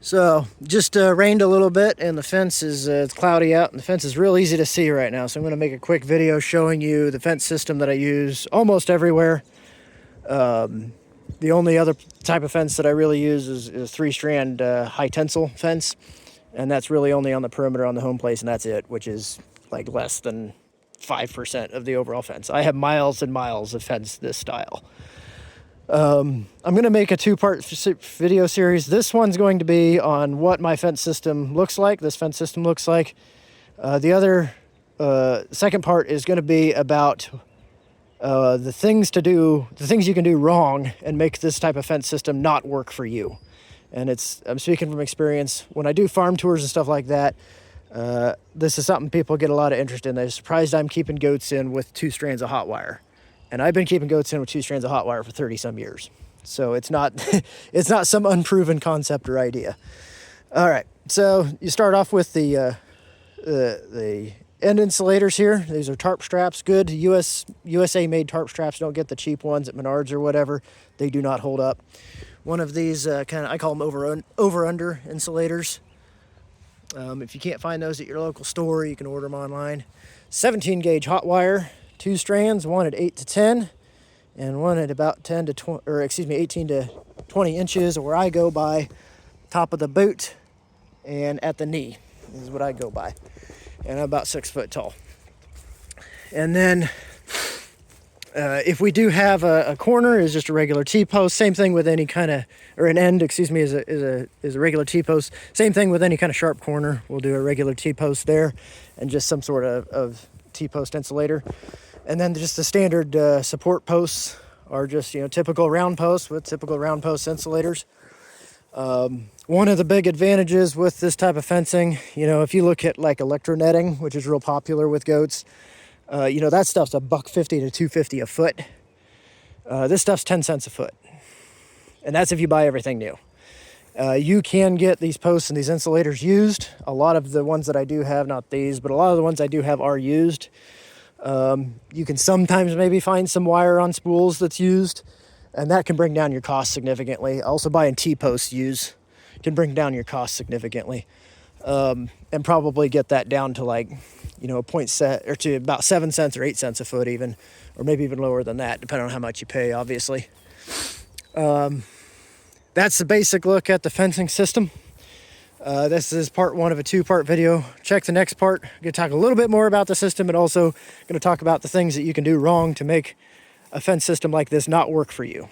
So just rained a little bit, and the fence is it's cloudy out, and the fence is real easy to see right now. So I'm going to make a quick video showing you the fence system that I use almost everywhere. The only other type of fence that I really use is a 3-strand high tensile fence, and that's really only on the perimeter on the home place, and that's it, which is like less than 5% of the overall fence. I have miles and miles of fence this style. I'm going to make a 2-part video series. This one's going to be on what my fence system looks like. This fence system looks like. The other second part is going to be about the things to do, the things you can do wrong and make this type of fence system not work for you. And I'm speaking from experience. When I do farm tours and stuff like that, this is something people get a lot of interest in. They're surprised I'm keeping goats in with 2 strands of Hotwire. And I've been keeping goats in with 2 strands of Hotwire for 30 some years. So it's not it's not some unproven concept or idea. All right, so you start off with the end insulators here. These are tarp straps, good USA made tarp straps. Don't get the cheap ones at Menards or whatever. They do not hold up. One of these I call them over-under insulators. If you can't find those at your local store, you can order them online. 17 gauge Hotwire. 2 strands, one at 8 to 10, and one at about 10 to 20, or excuse me, 18 to 20 inches, where I go by top of the boot and at the knee is what I go by. And I'm about 6 foot tall. And then if we do have a corner, is just a regular T-post. Same thing with any kind of, or an end, excuse me, is a regular T-post. Same thing with any kind of sharp corner. We'll do a regular T-post there, and just some sort of T-post insulator. And then just the standard support posts are just, typical round posts with typical round post insulators. One of the big advantages with this type of fencing, if you look at like electro netting, which is real popular with goats, that stuff's $150 to $250 a foot. This stuff's 10 cents a foot. And that's if you buy everything new. You can get these posts and these insulators used. A lot of the ones that I do have, not these, but a lot of the ones I do have are used. You can sometimes maybe find some wire on spools that's used, and that can bring down your cost significantly. Also, buying T-posts used can bring down your cost significantly, and probably get that down to like, a point set, or to about 7 cents or 8 cents a foot even, or maybe even lower than that, depending on how much you pay, obviously. That's the basic look at the fencing system. This is part 1 of a 2-part video. Check the next part. I'm going to talk a little bit more about the system, and also going to talk about the things that you can do wrong to make a fence system like this not work for you.